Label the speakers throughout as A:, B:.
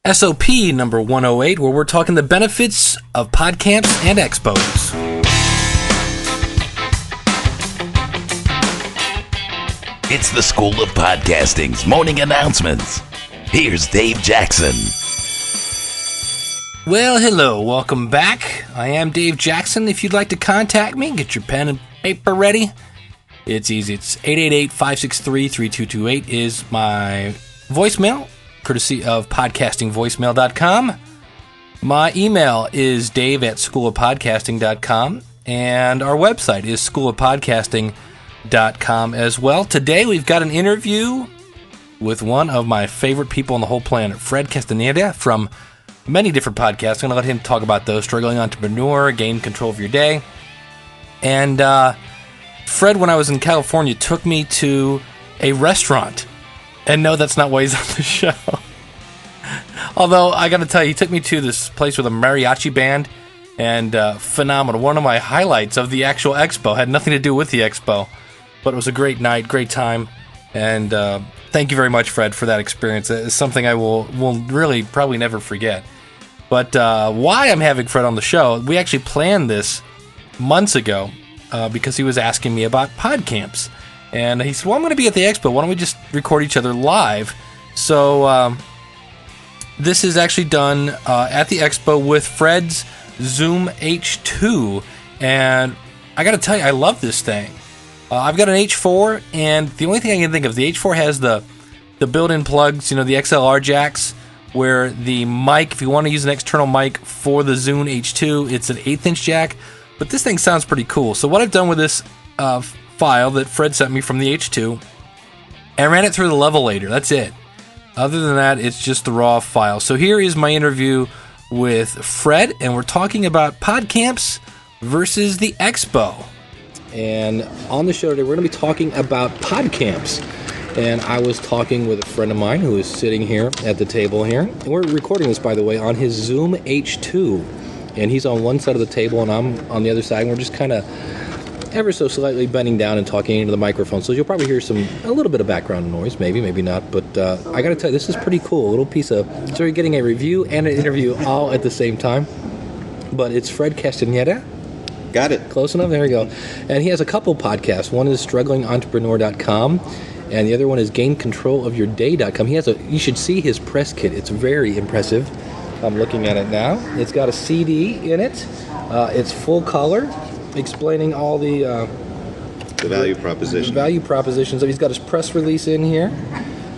A: SOP number 108, where we're talking the benefits of Podcamps and Expos.
B: It's the School of Podcasting's morning announcements. Here's Dave Jackson.
A: Well, hello, welcome back. I am Dave Jackson. If you'd like to contact me, get your pen and paper ready. It's easy. It's 888-563-3228 is my voicemail, courtesy of podcastingvoicemail.com. My email is dave@schoolofpodcasting.com, and our website is schoolofpodcasting.com as well. Today we've got an interview with one of my favorite people on the whole planet, Fred Castaneda, from many different podcasts. I'm going to let him talk about those. Struggling Entrepreneur, Gain Control of Your Day. And Fred, when I was in California, took me to a restaurant. And no, that's not why he's on the show. Although, I got to tell you, he took me to this place with a mariachi band, and phenomenal. One of my highlights of the actual expo. Had nothing to do with the expo, but it was a great night, great time, and thank you very much, Fred, for that experience. It's something I will really probably never forget. But why I'm having Fred on the show, we actually planned this months ago because he was asking me about Podcamps. And he said, well, I'm going to be at the expo. Why don't we just record each other live? So this is actually done at the expo with Fred's Zoom H2. And I got to tell you, I love this thing. I've got an H4, and the only thing I can think of, the H4 has the built-in plugs, the XLR jacks, where the mic, if you want to use an external mic for the Zoom H2, it's an 1/8" jack. But this thing sounds pretty cool. So what I've done with this file that Fred sent me from the H2, I ran it through the levelator. That's it. Other than that, it's just the raw file. So here is my interview with Fred, and we're talking about Podcamps versus the Expo. And on the show today, we're going to be talking about Podcamps. And I was talking with a friend of mine who is sitting here at the table here. And we're recording this, by the way, on his Zoom H2. And he's on one side of the table, and I'm on the other side. And we're just kind of ever so slightly bending down and talking into the microphone. So you'll probably hear a little bit of background noise, maybe not. But I got to tell you, this is pretty cool. A little piece of, so you're getting a review and an interview all at the same time. But it's Fred Castaneda.
C: Got it.
A: Close enough? There we go. And he has a couple podcasts. One is strugglingentrepreneur.com, and the other one is gaincontrolofyourday.com. You should see his press kit. It's very impressive. I'm looking at it now. It's got a CD in it. It's full color, explaining all the
C: value proposition.
A: The value propositions. So he's got his press release in here.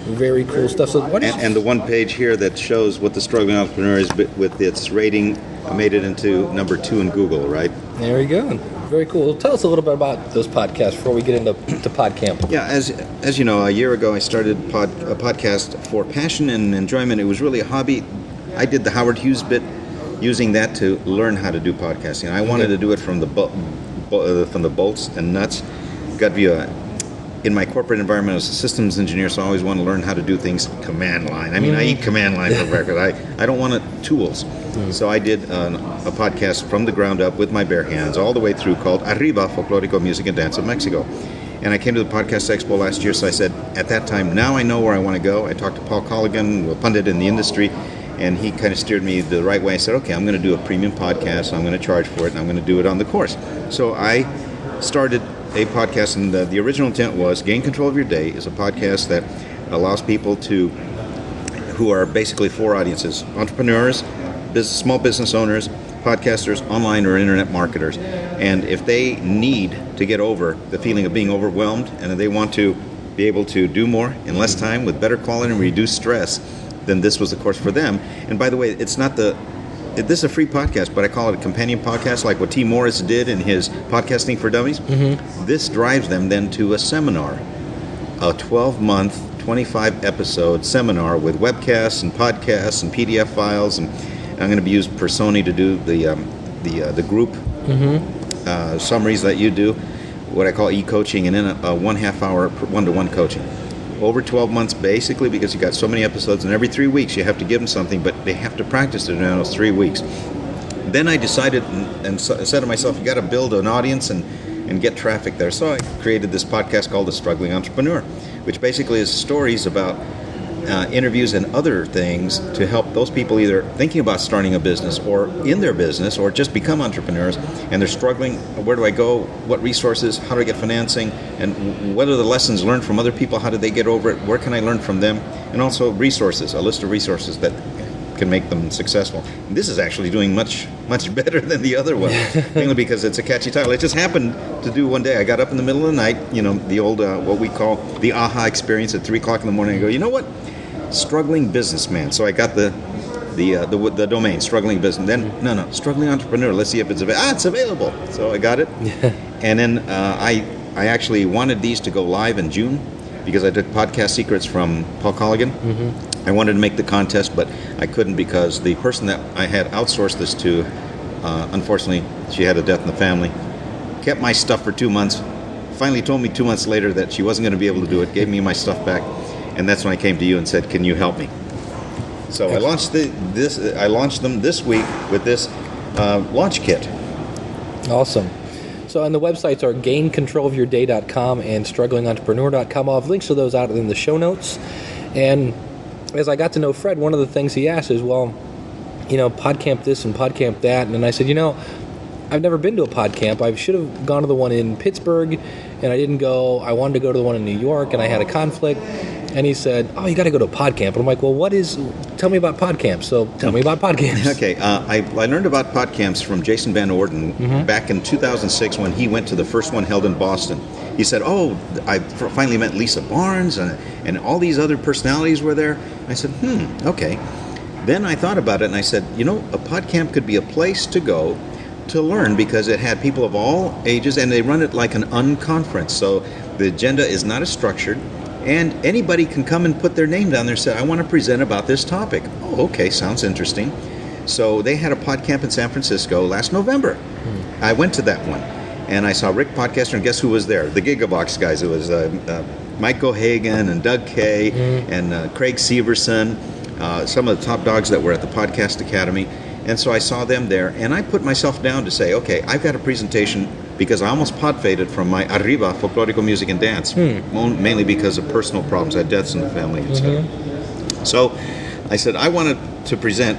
A: Very cool stuff. So
C: and the one page here that shows what the Struggling Entrepreneur is with its rating made it into number 2 in Google, right?
A: There you go. Very cool. Well, tell us a little bit about those podcasts before we get into Podcamp.
C: Yeah, as you know, a year ago I started a podcast for passion and enjoyment. It was really a hobby. I did the Howard Hughes bit, using that to learn how to do podcasting. I wanted to do it from the bolts and nuts, gut view. In my corporate environment, I was a systems engineer, so I always want to learn how to do things command line. I mean, I eat command line for breakfast. I don't want tools. So I did a podcast from the ground up with my bare hands, all the way through, called Arriba, Folklorico Music and Dance of Mexico. And I came to the Podcast Expo last year, so I said, at that time, now I know where I want to go. I talked to Paul Colligan, a pundit in the industry, and he kind of steered me the right way. I said, okay, I'm going to do a premium podcast, I'm going to charge for it, and I'm going to do it on the course. So I started a podcast, and the original intent was Gain Control of Your Day is a podcast that allows people who are basically 4 audiences: entrepreneurs, small business owners, podcasters, online or internet marketers. And if they need to get over the feeling of being overwhelmed, and they want to be able to do more in less time with better quality and reduce stress, then this was the course for them. And by the way, this is a free podcast, but I call it a companion podcast, like what T. Morris did in his Podcasting for Dummies. Mm-hmm. This drives them then to a seminar, a 12-month, 25-episode seminar with webcasts and podcasts and PDF files. And I'm going to use Personi to do the group summaries that you do, what I call e-coaching, and then a 1/2 hour one-to-one coaching. Over 12 months, basically, because you got so many episodes, and every 3 weeks you have to give them something, but they have to practice it in those 3 weeks. Then I decided and said to myself, you got to build an audience and get traffic there. So I created this podcast called The Struggling Entrepreneur, which basically is stories about interviews and other things to help those people either thinking about starting a business or in their business or just become entrepreneurs, and they're struggling. Where do I go? What resources? How do I get financing? And what are the lessons learned from other people? How did they get over it? Where can I learn from them? And also resources, a list of resources that can make them successful. And this is actually doing much better than the other one, mainly because it's a catchy title. It just happened to do one day. I got up in the middle of the night, the old, what we call the aha experience at 3 o'clock in the morning. I go, you know what? Struggling businessman. So I got the domain, struggling business. Then, no, struggling entrepreneur. Let's see if it's available. It's available. So I got it. And then I actually wanted these to go live in June because I took Podcast Secrets from Paul Colligan. I wanted to make the contest, but I couldn't because the person that I had outsourced this to, unfortunately, she had a death in the family, kept my stuff for 2 months, finally told me 2 months later that she wasn't going to be able to do it, gave me my stuff back, and that's when I came to you and said, can you help me? So I launched I launched them this week with this launch kit.
A: Awesome. So on the websites are gaincontrolofyourday.com and strugglingentrepreneur.com. I'll have links to those out in the show notes. And as I got to know Fred, one of the things he asked is, well, Podcamp this and Podcamp that. And I said, I've never been to a Podcamp. I should have gone to the one in Pittsburgh, and I didn't go. I wanted to go to the one in New York, and I had a conflict. And he said, oh, you got to go to a Podcamp. And I'm like, well, tell me about Podcamps. So tell me about Podcamps.
C: Okay, I learned about Podcamps from Jason Van Orden back in 2006 when he went to the first one held in Boston. He said, oh, I finally met Lisa Barnes and all these other personalities were there. I said, okay. Then I thought about it and I said, a Podcamp could be a place to go to learn because it had people of all ages and they run it like an unconference. So the agenda is not as structured. And anybody can come and put their name down there and say, I want to present about this topic. Oh, okay, sounds interesting. So they had a Podcamp in San Francisco last November. I went to that one, and I saw Rick Podcaster, and guess who was there? The Gigabox guys. It was Mike O'Hagan and Doug Kay and Craig Severson, some of the top dogs that were at the Podcast Academy. And so I saw them there, and I put myself down to say, okay, I've got a presentation because I almost pod faded from my Arriba, Folklorico Music and Dance, mainly because of personal problems. I had deaths in the family, etc. So I said I wanted to present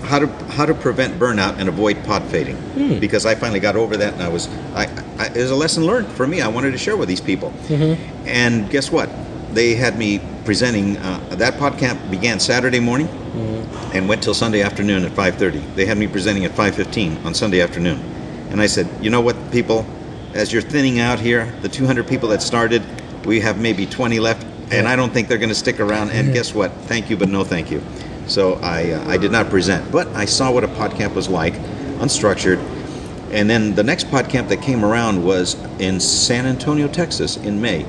C: how to prevent burnout and avoid pod fading because I finally got over that, and it was a lesson learned for me. I wanted to share with these people. And guess what? They had me presenting. That Podcamp began Saturday morning and went till Sunday afternoon at 5:30. They had me presenting at 5:15 on Sunday afternoon. And I said, you know what, people, as you're thinning out here, the 200 people that started, we have maybe 20 left, and I don't think they're going to stick around. And guess what? Thank you, but no thank you. So I did not present. But I saw what a Podcamp was like, unstructured. And then the next Podcamp that came around was in San Antonio, Texas, in May.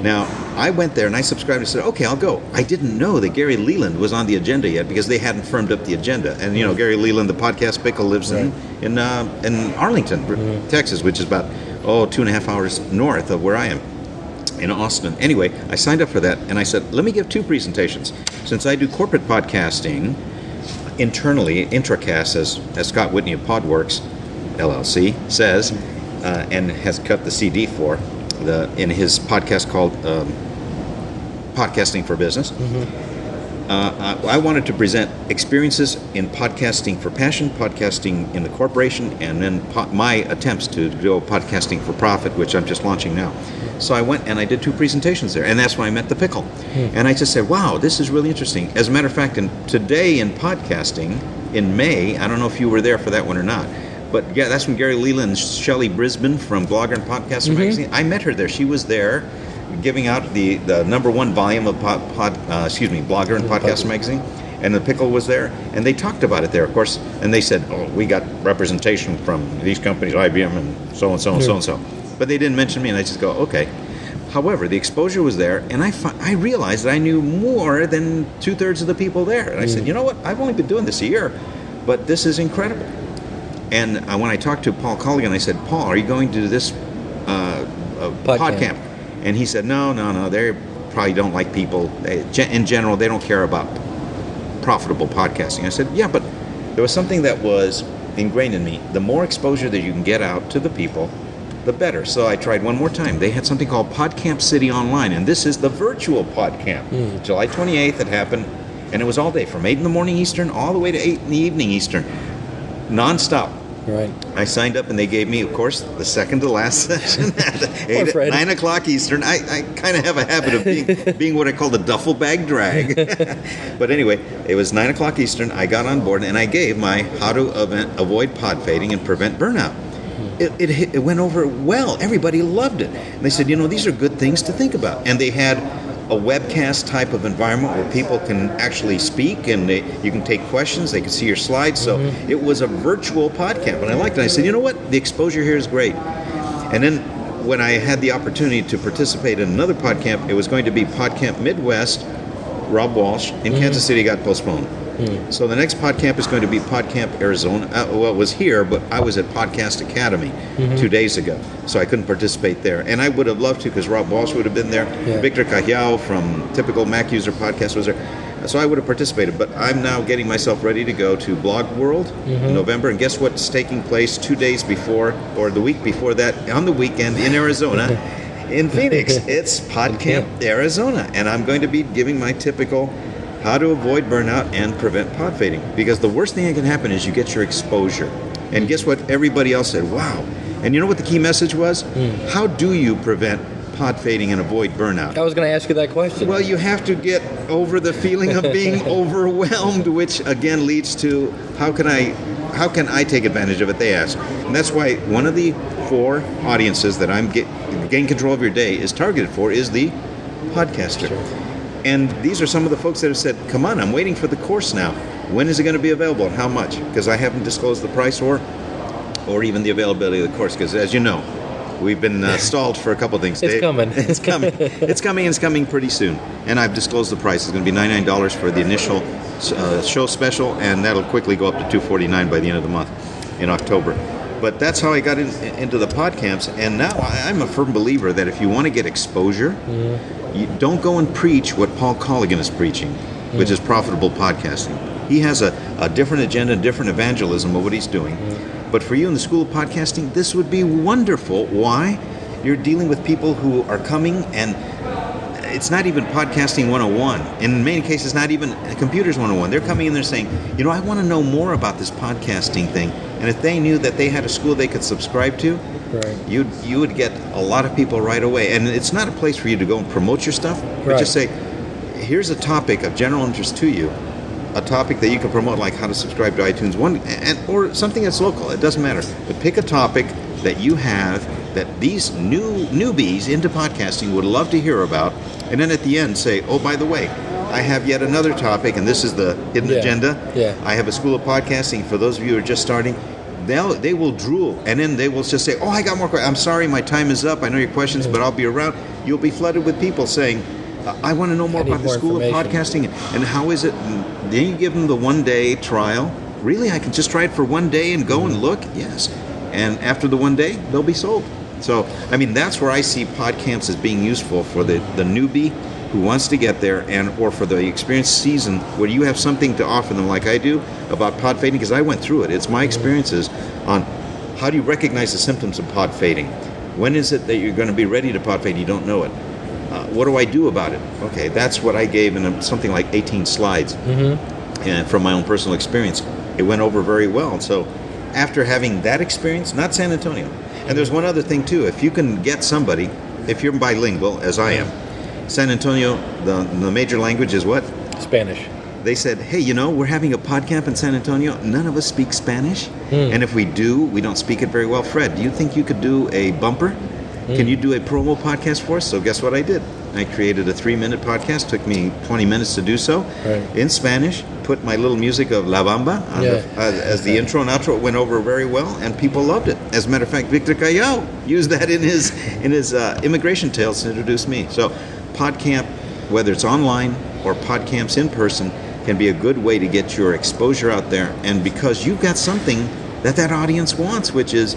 C: Now, I went there and I subscribed and said, okay, I'll go. I didn't know that Gary Leland was on the agenda yet because they hadn't firmed up the agenda. And, Gary Leland, the podcast pickle, lives in Arlington, Texas, which is about, 2.5 hours north of where I am, in Austin. Anyway, I signed up for that and I said, let me give 2 presentations. Since I do corporate podcasting internally, Intracast, as Scott Whitney of Podworks, LLC says, and has cut the CD for in his podcast called Podcasting for Business. I wanted to present experiences in podcasting for passion, podcasting in the corporation, and then my attempts to do podcasting for profit, which I'm just launching now. So I went and I did 2 presentations there, and that's when I met the pickle. And I just said, wow, this is really interesting. As a matter of fact, today in podcasting, in May, I don't know if you were there for that one or not, but yeah, that's when Gary Leland and Shelley Brisbane from Blogger and Podcaster magazine, I met her there. She was there giving out the #1 volume of Blogger and Podcaster magazine, and the pickle was there, and they talked about it there, of course, and they said, we got representation from these companies, IBM and so and so and so and so, but they didn't mention me, and I just go, okay. However, the exposure was there, and I realized that I knew more than 2/3 of the people there, and I said, you know what, I've only been doing this a year, but this is incredible. And when I talked to Paul Colligan, I said, Paul, are you going to this Podcamp? And he said, no, they probably don't like people. In general, they don't care about profitable podcasting. I said, yeah, but there was something that was ingrained in me. The more exposure that you can get out to the people, the better. So I tried one more time. They had something called Podcamp City Online, and this is the virtual Podcamp. July 28th it happened, and it was all day, from 8 in the morning Eastern all the way to 8 in the evening Eastern, non-stop.
A: Right.
C: I signed up, and they gave me, of course, the second to last session at 9 o'clock Eastern. I kind of have a habit of being what I call the duffel bag drag. But anyway, it was 9 o'clock Eastern. I got on board, and I gave my how to avoid pod fading and prevent burnout. It went over well. Everybody loved it. And they said, these are good things to think about. And they had a webcast type of environment where people can actually speak, and you can take questions. They can see your slides. So it was a virtual podcast, and I liked it. I said, you know what? The exposure here is great. And then when I had the opportunity to participate in another Podcamp, it was going to be Podcamp Midwest, Rob Walsh, in Kansas City, got postponed. So the next Podcamp is going to be Podcamp Arizona. Well, it was here, but I was at Podcast Academy 2 days ago, so I couldn't participate there. And I would have loved to, because Rob Walsh would have been there. Yeah. Victor Cajal from Typical Mac User Podcast was there. So I would have participated, but I'm now getting myself ready to go to Blog World in November. And guess what's taking place 2 days before, or the week before that, on the weekend in Arizona, in Phoenix. It's Podcamp Arizona. And I'm going to be giving my typical how to avoid burnout and prevent pod fading. Because the worst thing that can happen is you get your exposure. And guess what? Everybody else said, wow. And you know what the key message was? How do you prevent pod fading and avoid burnout?
A: I was going to ask you that question.
C: Well, you have to get over the feeling of being overwhelmed, which again leads to how can I take advantage of it, they ask. And that's why one of the 4 audiences that I'm gain control of your day is targeted for is the podcaster. Sure. And these are some of the folks that have said, come on, I'm waiting for the course now. When is it going to be available and how much? Because I haven't disclosed the price or even the availability of the course. Because as you know, we've been stalled for a couple of things.
A: It's coming.
C: It's coming. It's coming, and it's coming pretty soon. And I've disclosed the price. It's going to be $99 for the initial show special, and that'll quickly go up to $249 by the end of the month in October. But that's how I got into the Podcamps. And now I'm a firm believer that if you want to get exposure, you don't go and preach what Paul Colligan is preaching, which is profitable podcasting. He has a different agenda, different evangelism of what he's doing. But for you in the School of Podcasting, this would be wonderful. Why? You're dealing with people who are coming, and it's not even Podcasting 101. In many cases, not even Computers 101. They're coming in there saying, I want to know more about this podcasting thing. And if they knew that they had a school they could subscribe to, you would get a lot of people right away. And it's not a place for you to go and promote your stuff, but just say, here's a topic of general interest to you, a topic that you can promote, like how to subscribe to iTunes or something that's local. It doesn't matter. But pick a topic that you have that these newbies into podcasting would love to hear about, and then at the end say, oh, by the way, I have yet another topic, and this is the hidden agenda. I have a School of Podcasting. For those of you who are just starting, they will drool, and then they will just say, oh, I got more questions. I'm sorry, my time is up. I know your questions, but I'll be around. You'll be flooded with people saying, I want to know more about the School of Podcasting, and how is it? And then you give them the 1-day trial. Really, I can just try it for 1 day and go and look? Yes. And after the 1 day, they'll be sold. So, that's where I see Podcamps as being useful for the newbie who wants to get there, or for the experienced season where you have something to offer them, like I do, about pod fading, because I went through it. It's my experiences on how do you recognize the symptoms of pod fading. When is it that you're going to be ready to pod fade? You don't know it. What do I do about it? Okay, that's what I gave in something like 18 slides, and from my own personal experience. It went over very well. So after having that experience, not San Antonio. And there's one other thing too. If you can get somebody, if you're bilingual, as I am, San Antonio, the major language is what?
A: Spanish.
C: They said, hey, we're having a podcamp in San Antonio. None of us speak Spanish. And if we do, we don't speak it very well. Fred, do you think you could do a bumper? Can you do a promo podcast for us? So guess what I did? I created a 3-minute podcast. Took me 20 minutes to do so in Spanish. Put my little music of La Bamba as the intro and outro. It went over very well, and people loved it. As a matter of fact, Victor Callao used that in his immigration tales to introduce me. So Podcamp, whether it's online or Podcamps in person, can be a good way to get your exposure out there. And because you've got something that audience wants, which is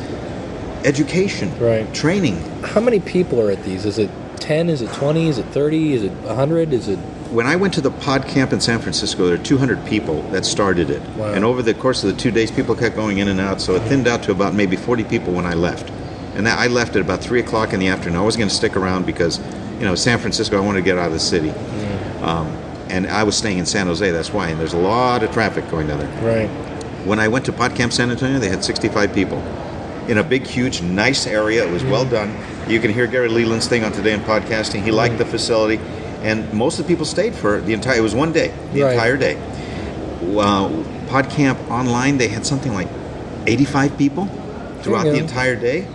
C: education, training.
A: How many people are at these? Is it 10? Is it 20? Is it 30? Is it 100? Is it...
C: When I went to the Podcamp in San Francisco, there were 200 people that started it. Wow. And over the course of the 2 days, people kept going in and out, so it thinned out to about maybe 40 people when I left. And I left at about 3 o'clock in the afternoon. I was going to stick around because, San Francisco, I wanted to get out of the city. And I was staying in San Jose, that's why. And there's a lot of traffic going down there.
A: Right.
C: When I went to Podcamps San Antonio, they had 65 people. In a big, huge, nice area. It was well done. You can hear Gary Leland's thing on Today in Podcasting. He liked the facility. And most of the people stayed for it was one day, the entire day. Podcamp online, they had something like 85 people throughout the entire day.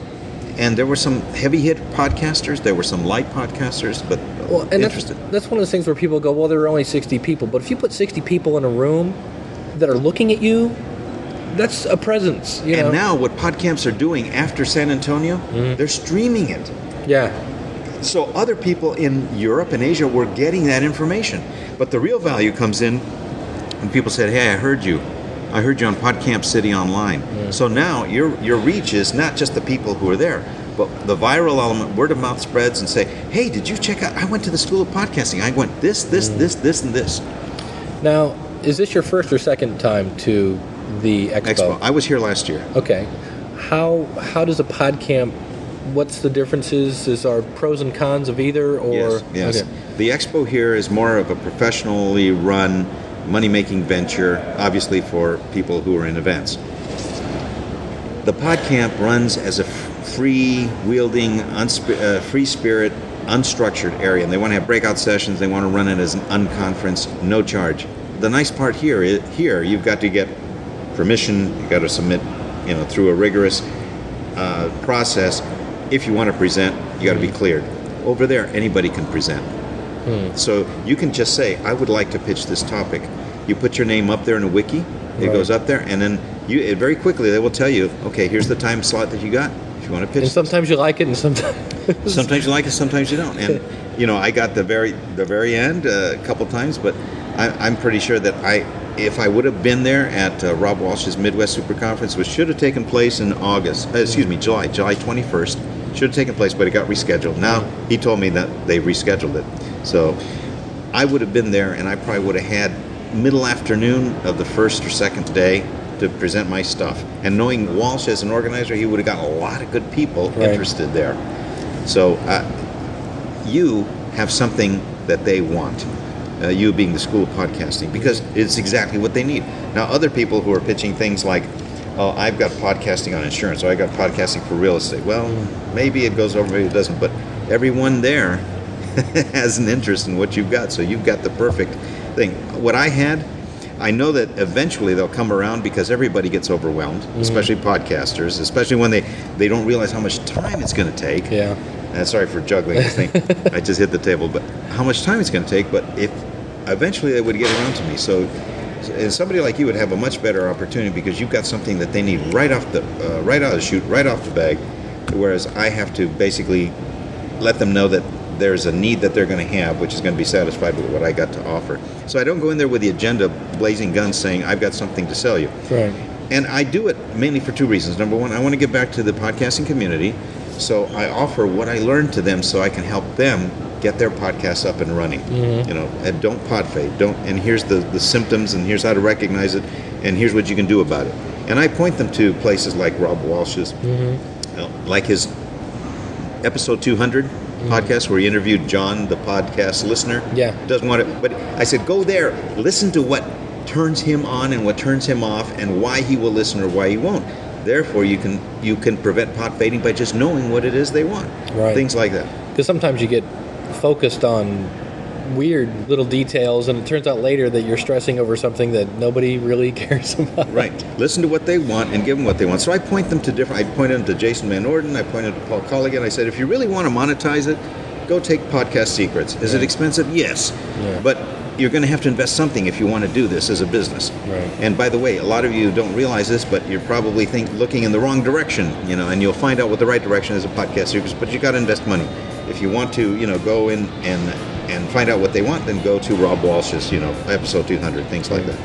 C: And there were some heavy-hit podcasters. There were some light podcasters, but interested.
A: That's one of those things where people go, well, there are only 60 people. But if you put 60 people in a room that are looking at you, that's a presence.
C: And now what Podcamps are doing after San Antonio, they're streaming it.
A: Yeah.
C: So other people in Europe and Asia were getting that information. But the real value comes in when people said, hey, I heard you on Podcamp City Online. So now your reach is not just the people who are there, but the viral element, word of mouth spreads and say, hey, did you check out, I went to the School of Podcasting. I went this, and this.
A: Now, is this your first or second time to the Expo?
C: I was here last year.
A: Okay. How does a Podcamp, what's the differences? Is there pros and cons of either? Or
C: Yes.
A: Okay.
C: The Expo here is more of a professionally run money-making venture, obviously for people who are in events. The Podcamp runs as a free-wielding, free spirit, unstructured area, and they want to have breakout sessions. They want to run it as an unconference, no charge. The nice part here you've got to get permission. You've got to submit, through a rigorous process. If you want to present, you got to be cleared. Over there, anybody can present. So you can just say, I would like to pitch this topic. You put your name up there in a wiki. It goes up there, and then very quickly they will tell you, okay, here's the time slot that you got if you want to pitch.
A: And sometimes you like it, and sometimes
C: sometimes you like it, sometimes you don't. And I got the very end a couple times, but I'm pretty sure that if I would have been there at Rob Walsh's Midwest Super Conference, which should have taken place in July 21st, should have taken place, but it got rescheduled. Now he told me that they rescheduled it. So I would have been there, and I probably would have had middle afternoon of the first or second day to present my stuff. And knowing Walsh as an organizer, he would have got a lot of good people interested there. So you have something that they want, you being the School of Podcasting, because it's exactly what they need. Now, other people who are pitching things like, oh, I've got podcasting on insurance, or I got podcasting for real estate. Well, maybe it goes over, maybe it doesn't, but everyone there has an interest in what you've got, so you've got the perfect thing. What I had, I know that eventually they'll come around because everybody gets overwhelmed, especially podcasters, especially when they don't realize how much time it's going to take.
A: Yeah.
C: Sorry for juggling this thing. I just hit the table, but how much time it's going to take, but if eventually they would get around to me. So somebody like you would have a much better opportunity because you've got something that they need right out of the chute, right off the bag, whereas I have to basically let them know that there's a need that they're going to have, which is going to be satisfied with what I got to offer. So I don't go in there with the agenda blazing guns saying, I've got something to sell you.
A: Right.
C: And I do it mainly for two reasons. Number one, I want to give back to the podcasting community, so I offer what I learned to them so I can help them get their podcasts up and running. And don't pod fade. And here's the symptoms, and here's how to recognize it, and here's what you can do about it. And I point them to places like Rob Walsh's, like his episode 200 podcast where he interviewed John, the podcast listener.
A: Yeah.
C: Doesn't want it, but I said, go there, listen to what turns him on and what turns him off, and why he will listen or why he won't. Therefore, you can prevent pod fading by just knowing what it is they want.
A: Right.
C: Things like that.
A: Because sometimes you get focused on weird little details, and it turns out later that you're stressing over something that nobody really cares about.
C: Right. Listen to what they want and give them what they want. So I point them to I pointed them to Jason Van Orden. I pointed to Paul Colligan. I said, if you really want to monetize it, go take Podcast Secrets. Is it expensive? Yes. Yeah. But you're going to have to invest something if you want to do this as a business.
A: Right.
C: And by the way, a lot of you don't realize this, but you're probably looking in the wrong direction, and you'll find out what the right direction is of Podcast Secrets, but you got to invest money. If you want to, go in and find out what they want, then go to Rob Walsh's, episode 200, things like that.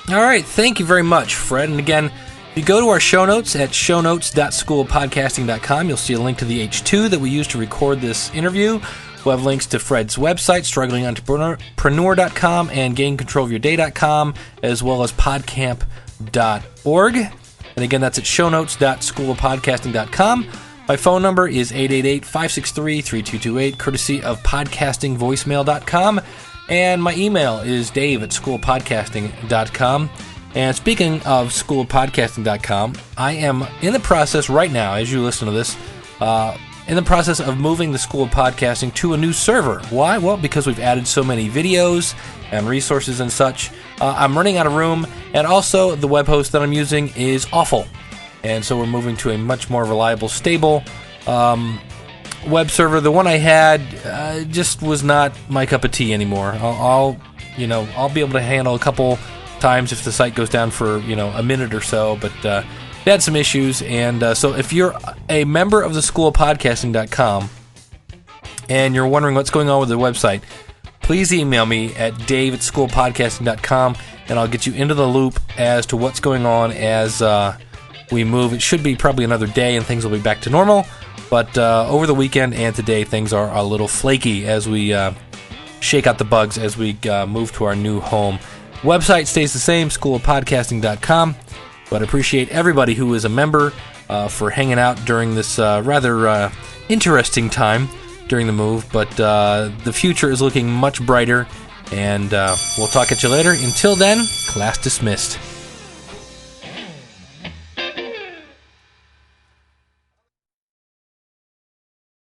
A: All right. Thank you very much, Fred. And again, if you go to our show notes at shownotes.schoolofpodcasting.com, you'll see a link to the H2 that we used to record this interview. We'll have links to Fred's website, strugglingentrepreneur.com, and gaincontrolofyourday.com, as well as podcamp.org. And again, that's at shownotes.schoolofpodcasting.com. My phone number is 888-563-3228, courtesy of podcastingvoicemail.com. And my email is dave@schoolpodcasting.com. And speaking of schoolpodcasting.com, I am in the process right now, as you listen to this, in the process of moving the School of Podcasting to a new server. Why? Well, because we've added so many videos and resources and such. I'm running out of room, and also the web host that I'm using is awful. And so we're moving to a much more reliable, stable web server. The one I had just was not my cup of tea anymore. I'll be able to handle a couple times if the site goes down for a minute or so, but they had some issues. And so if you're a member of the School of Podcasting.com and you're wondering what's going on with the website, please email me at dave@schoolpodcasting.com, and I'll get you into the loop as to what's going on as we move. It should be probably another day and things will be back to normal, but over the weekend and today things are a little flaky as we shake out the bugs as we move to our new home. Website stays the same, schoolofpodcasting.com, but I appreciate everybody who is a member for hanging out during this rather interesting time during the move, but the future is looking much brighter, and we'll talk at you later. Until then, class dismissed.